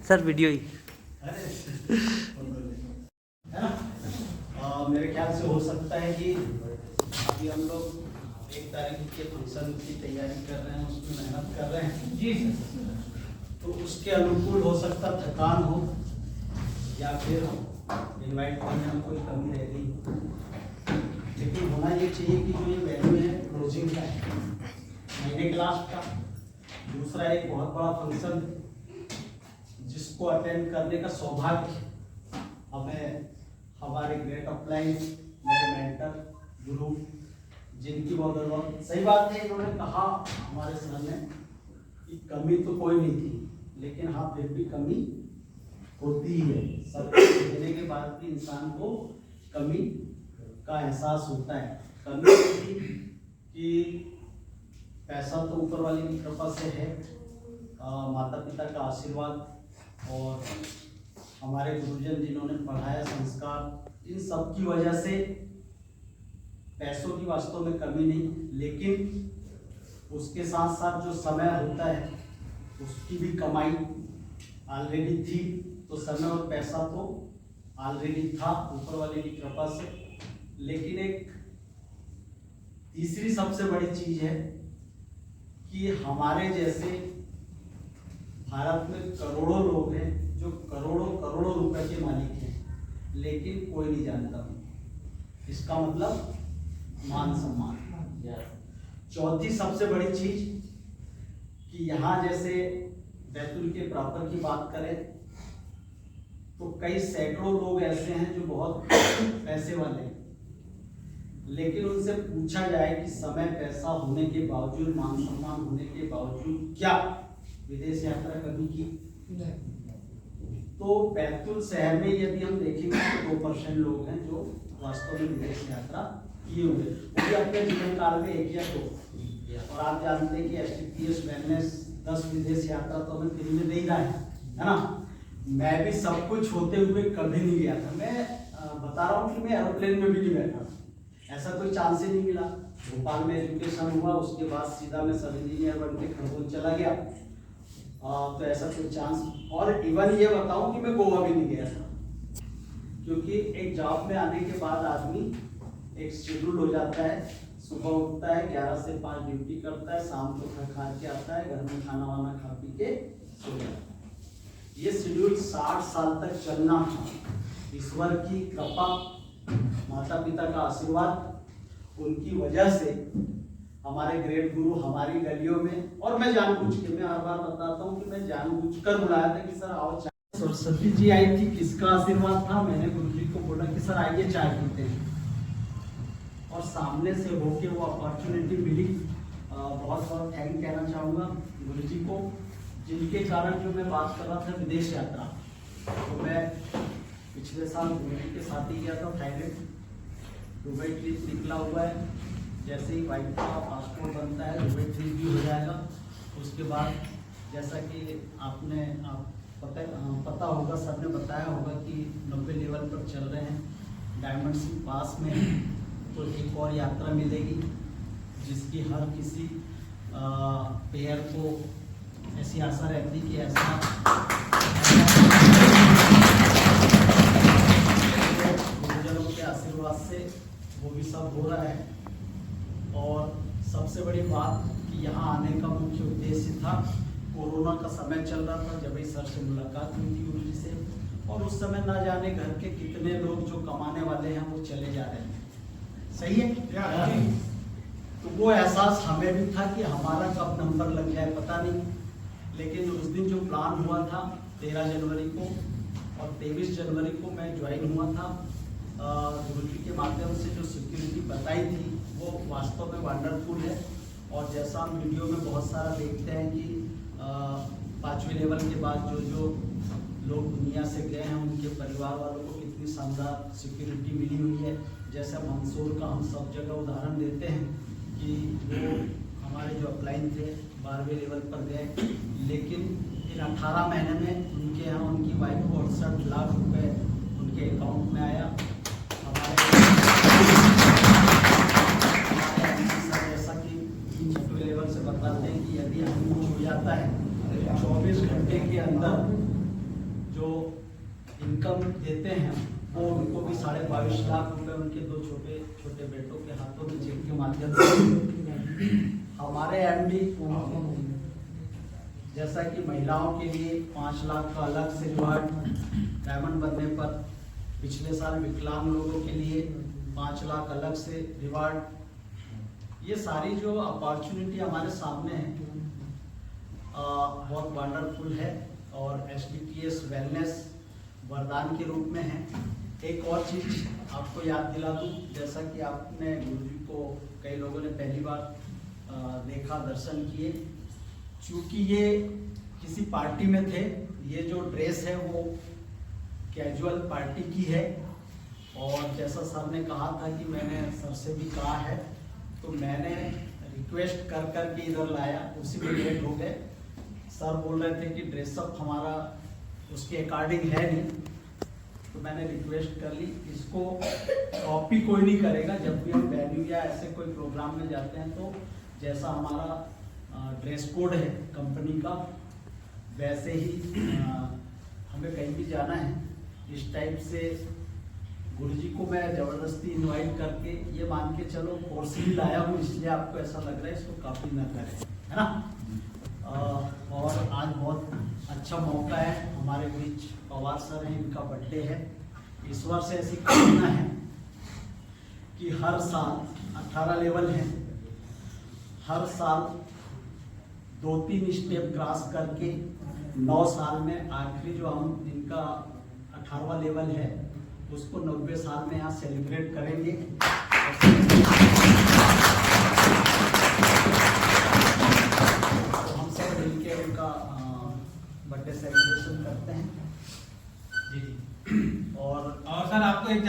Sir video ही है ना। मेरे ख्याल से हो सकता है कि अभी हम लोग 1 तारीख के फंक्शन की तैयारी कर रहे हैं, उसमें मेहनत कर रहे हैं जी सर। तो उसके अनुकूल हो सकता थकान हो या फिर इनवाइट करने में कोई कमी रह गई, लेकिन होना ये चाहिए कि जो ये वैल्यू है क्लोजिंग का है, महीने के लास्ट का। दूसरा एक बहुत बड़ा फंक्शन जिसको अटेंड करने का सौभाग्य हमें हमारे ग्रेट अपलाइन मेरे मेंटर गुरु जिनकी बहुत सही बात है, इन्होंने कहा हमारे सामने कि कमी तो कोई नहीं थी, लेकिन हाँ फिर भी कमी होती ही है। सब देने के बाद भी इंसान को कमी का एहसास होता है। कमी थी कि पैसा तो ऊपर वाले की कृपा से है, माता पिता का आशीर्वाद और हमारे गुरुजन जिन्होंने पढ़ाया, संस्कार, इन सब की वजह से पैसों की वास्तव में कमी नहीं, लेकिन उसके साथ साथ जो समय होता है उसकी भी कमाई ऑलरेडी थी। तो समय और पैसा तो ऑलरेडी था ऊपर वाले की कृपा से, लेकिन एक तीसरी सबसे बड़ी चीज है कि हमारे जैसे भारत में करोड़ों लोग हैं जो करोड़ों करोड़ों रुपए के मालिक हैं, लेकिन कोई नहीं जानता। इसका मतलब मान सम्मान। चौथी सबसे बड़ी चीज कि यहाँ जैसे बैतूल के प्रॉपर की बात करें तो कई सैकड़ों लोग ऐसे हैं जो बहुत पैसे वाले हैं, लेकिन उनसे पूछा जाए कि समय पैसा होने के बावजूद, मान सम्मान होने के बावजूद क्या विदेश यात्रा कभी की? तो बैतूल शहर में यदि हम देखेंगे तो 2% लोग हैं जो वास्तव में विदेश यात्रा किए हुए, वो भी अपने जीवन काल में 1 या 2। और आप जानते हैं कि STPS वेलनेस 10 विदेश यात्रा तो हमें फ्री में दे ही रहा है ना। मैं भी सब कुछ होते हुए कभी नहीं गया था। मैं बता रहा हूँ कि मैं एरोप्लेन में भी नहीं बैठा, ऐसा कोई चांस ही नहीं मिला। भोपाल में एजुकेशन हुआ, उसके बाद सीधा मैं सब इंजीनियर बन के खरगोन चला गया। तो ऐसा कोई चांस, और इवन ये बताऊं कि मैं गोवा भी नहीं गया था, क्योंकि एक जॉब में आने के बाद आदमी एक शेड्यूल हो जाता है। सुबह उठता है, 11 से 5 ड्यूटी करता है, शाम को खा के आता है, घर में खाना वाना खा पी के सो जाता है। ये शेड्यूल 60 साल तक चलना था। ईश्वर की कृपा, माता पिता का आशीर्वाद, उनकी वजह से हमारे ग्रेट गुरु हमारी गलियों में, और मैं जानबूझ के, मैं हर बार बताता हूँ कि मैं जानबूझ कर बुलाया था कि सर आओ चाय। सरस्वती जी आई थी, किसका आशीर्वाद था? मैंने गुरु जी को बोला कि सर आइए चाय पीते हैं, और सामने से होके वो अपॉर्चुनिटी मिली। बहुत बहुत थैंक कहना चाहूँगा गुरु जी को, जिनके कारण जो मैं बात कर रहा था विदेश यात्रा, तो मैं पिछले साल गुरु जी के साथ ही गया था थाईलैंड। दुबई ट्रिप निकला हुआ है, जैसे ही वाइफ का पासपोर्ट बनता है दुबई ट्रिप भी हो जाएगा। उसके बाद जैसा कि आप पता होगा, सबने बताया होगा कि 90 लेवल पर चल रहे हैं, डायमंड सी पास में, तो एक और यात्रा मिलेगी जिसकी हर किसी पेयर को ऐसी आशा रहती कि ऐसा गुरुजनों के आशीर्वाद से वो भी सब हो रहा है। और सबसे बड़ी बात कि यहाँ आने का मुख्य उद्देश्य था, कोरोना का समय चल रहा था जब इस सर से मुलाकात हुई थी गुरु जी से, और उस समय ना जाने घर के कितने लोग जो कमाने वाले हैं वो चले जा रहे हैं। सही है? तो वो एहसास हमें भी था कि हमारा कब नंबर लग जाए पता नहीं, लेकिन उस दिन जो प्लान हुआ था 13 जनवरी को और 23 जनवरी को मैं ज्वाइन हुआ था। गुरु जी के माध्यम से जो सिक्योरिटी बताई थी वो वास्तव में वंडरफुल है। और जैसा हम वीडियो में बहुत सारा देखते हैं कि 5वें लेवल के बाद जो लोग दुनिया से गए हैं उनके परिवार वालों को कितनी शानदार सिक्योरिटी मिली हुई है। जैसे मंसूर का हम सब जगह उदाहरण देते हैं कि वो हमारे जो अपलाइन थे 12वें लेवल पर गए, लेकिन इन 18 महीने में उनके यहाँ उनकी वाइफ को 68 लाख रुपए उनके अकाउंट में आया। जैसा कि 6वें लेवल से बताते हैं कि यदि हम कुछ हो जाता है 24 घंटे के अंदर उनके 2 छोटे छोटे बेटों के हाथों में चेक के माध्यम से हमारे एमडी जैसा कि महिलाओं के लिए 5 लाख का अलग से रिवार्ड डायमंड बनने पर, पिछले साल विकलांग लोगों के लिए 5 लाख अलग से रिवार्ड, ये सारी जो अपॉर्चुनिटी हमारे सामने है बहुत वंडरफुल है और SDPS वेलनेस वरदान के रूप में है। एक और चीज आपको याद दिला दूं, जैसा कि आपने गुरुजी को कई लोगों ने पहली बार देखा, दर्शन किए, चूंकि ये किसी पार्टी में थे, ये जो ड्रेस है वो कैजुअल पार्टी की है और जैसा सर ने कहा था कि मैंने सर से भी कहा है, तो मैंने रिक्वेस्ट कर कर के इधर लाया, उसी में लेट हो गए। सर बोल रहे थे कि ड्रेसअप हमारा उसके अकॉर्डिंग है नहीं, तो मैंने रिक्वेस्ट कर ली, इसको कॉपी कोई नहीं करेगा। जब भी हम वेन्यू या ऐसे कोई प्रोग्राम में जाते हैं तो जैसा हमारा ड्रेस कोड है कंपनी का, वैसे ही हमें कहीं भी जाना है, इस टाइप से गुरुजी को मैं जबरदस्ती इनवाइट करके ये मान के चलो फोर्सली लाया हूँ, इसलिए आपको ऐसा लग रहा है इसको कॉपी न करें, है ना। और आज बहुत अच्छा मौका है, हमारे बीच पवार सर हैं, इनका बर्थडे है। इस वर्ष ऐसी कामना है कि हर साल 18 लेवल है, हर साल 2-3 स्टेप क्रॉस करके 9 साल में आखिरी जो हम इनका 18वां लेवल है उसको 90 साल में यहाँ सेलिब्रेट करेंगे। तो हम सब मिलकर उनका बर्थडे सेलिब्रेशन करते हैं। जी। और सर आपको एक